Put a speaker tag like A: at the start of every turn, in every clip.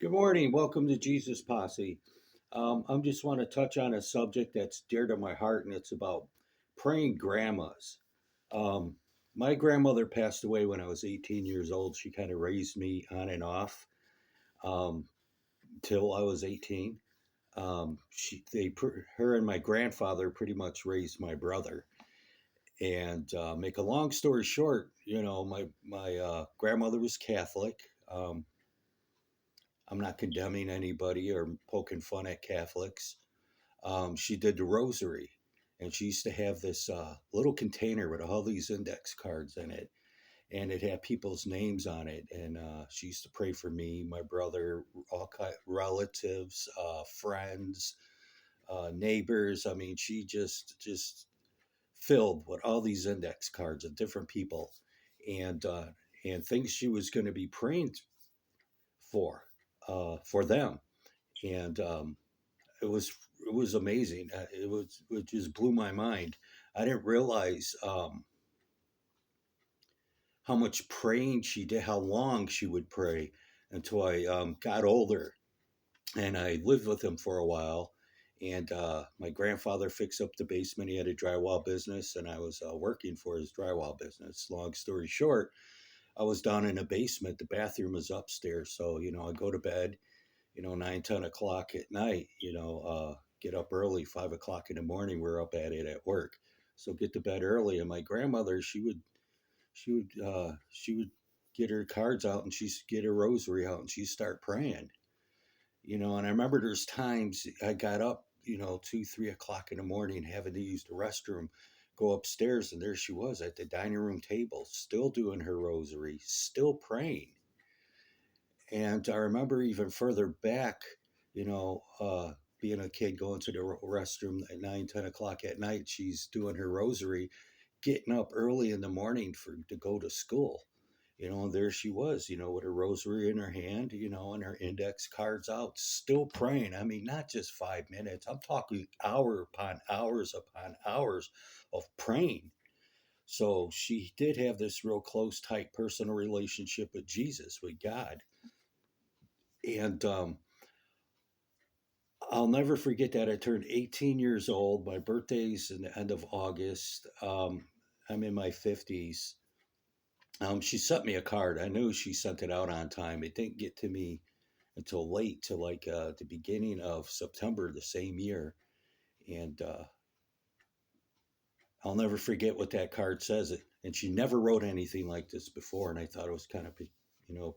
A: Good morning. Welcome to Jesus Posse. I just want to touch on a subject that's dear to my heart, and it's about praying grandmas. Um, my grandmother passed away when I was 18 years old. She kind of raised me on and off um, till I was 18. Her and my grandfather pretty much raised my brother. And make a long story short, my grandmother was Catholic. I'm not condemning anybody or poking fun at Catholics. She did the rosary, and she used to have this little container with all these index cards in it, and it had people's names on it. And she used to pray for me, my brother, relatives, friends, neighbors. I mean, she just filled with all these index cards of different people, and uh, and things she was going to be praying for them. And it was it was amazing. It just blew my mind. I didn't realize how much praying she did, how long she would pray until I got older, and I lived with him for a while. And my grandfather fixed up the basement. He had a drywall business, and I was working for his drywall business. Long story short, I was down in the basement. The bathroom was upstairs, so I go to bed 9, 10 o'clock at night, get up early, 5 o'clock in the morning. We're up at it at work. So get to bed early. And my grandmother, she would get her cards out and she'd get her rosary out and she'd start praying, and I remember there's times I got up, 2, 3 o'clock in the morning, having to use the restroom, go upstairs, and there she was at the dining room table, still doing her rosary, still praying. And I remember even further back, being a kid going to the restroom at 9, 10 o'clock at night, she's doing her rosary, getting up early in the morning to go to school. And there she was, with her rosary in her hand, and her index cards out, still praying. I mean, not just 5 minutes. I'm talking upon hours of praying. So she did have this real close, tight personal relationship with Jesus, with God. And I'll never forget that I turned 18 years old. My birthday's in the end of August. I'm in my 50s. She sent me a card. I knew she sent it out on time. It didn't get to me until late, to like the beginning of September the same year. And I'll never forget what that card says. And she never wrote anything like this before. And I thought it was kind of,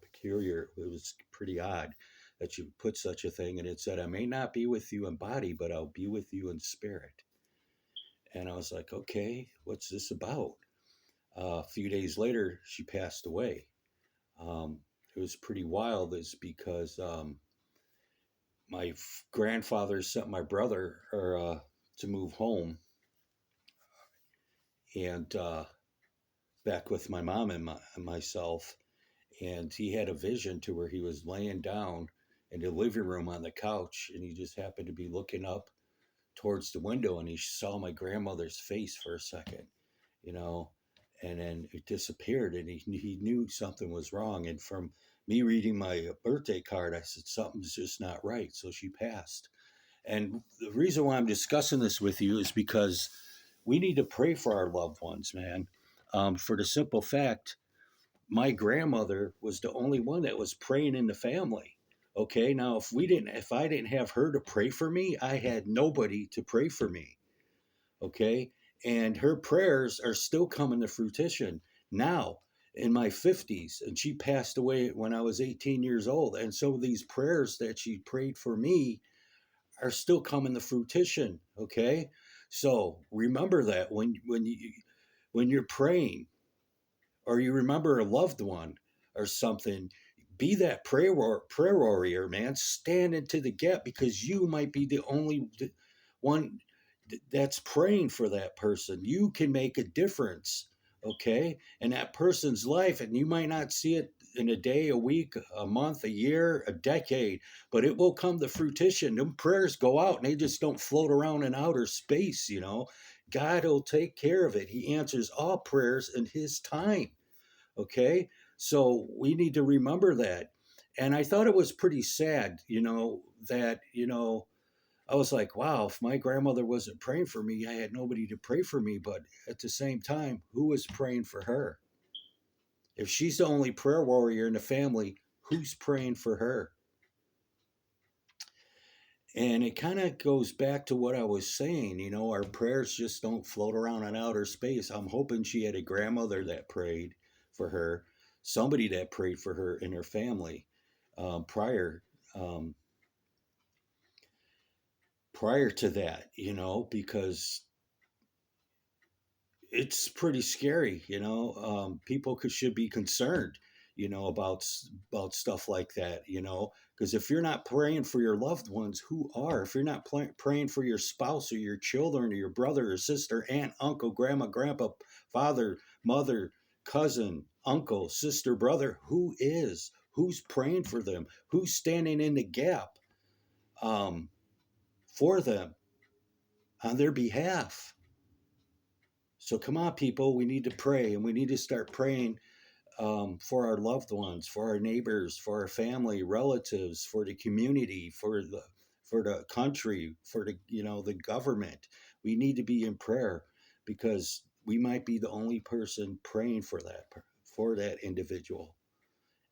A: peculiar. It was pretty odd that she would put such a thing. And it said, "I may not be with you in body, but I'll be with you in spirit." And I was like, okay, what's this about? A few days later, she passed away. Um, it was pretty wild, is because my grandfather sent my brother to move home, and back with my mom and myself. And he had a vision to where he was laying down in the living room on the couch, and he just happened to be looking up towards the window, and he saw my grandmother's face for a second, you know, and then it disappeared, and he knew something was wrong. And from me reading my birthday card, I said, something's just not right. So she passed. And the reason why I'm discussing this with you is because we need to pray for our loved ones, man. For the simple fact, my grandmother was the only one that was praying in the family. Okay, now if I didn't have her to pray for me, I had nobody to pray for me. Okay, and her prayers are still coming to fruition now in my 50s, and she passed away when I was 18 years old. And so these prayers that she prayed for me are still coming to fruition. Okay, so remember that when you're praying, or you remember a loved one or something, be that prayer warrior, man. Stand into the gap, because you might be the only one that's praying for that person. You can make a difference, okay, in that person's life. And you might not see it in a day, a week, a month, a year, a decade, but it will come to fruition. Them prayers go out, and they just don't float around in outer space. God will take care of it. He answers all prayers in his time. Okay, so we need to remember that. And I thought it was pretty sad, that, I was like, wow, if my grandmother wasn't praying for me, I had nobody to pray for me. But at the same time, who was praying for her? If she's the only prayer warrior in the family, who's praying for her? And it kind of goes back to what I was saying, our prayers just don't float around in outer space. I'm hoping she had a grandmother that prayed for her, somebody that prayed for her in her family, prior um, prior to that, because it's pretty scary. People should be concerned, about stuff like that. Because if you're not praying for your loved ones, who are? If you're not praying for your spouse or your children or your brother or sister, aunt, uncle, grandma, grandpa, father, mother, cousin, uncle, sister, brother, who is? Who's praying for them? Who's standing in the gap, um, for them on their behalf? So come on, people, we need to pray, and we need to start praying, for our loved ones, for our neighbors, for our family, relatives, for the community, for the country, for the government. We need to be in prayer because we might be the only person praying for that individual.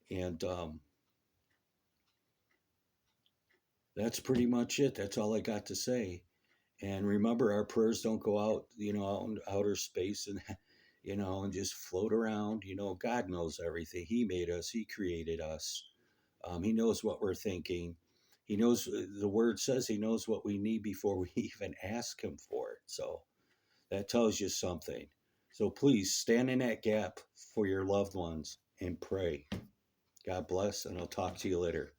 A: And that's pretty much it. That's all I got to say. And remember, our prayers don't go out, out in outer space and, and just float around. God knows everything. He made us, He created us. He knows what we're thinking. He knows, the word says He knows what we need before we even ask Him for it. So that tells you something. So please stand in that gap for your loved ones and pray. God bless, and I'll talk to you later.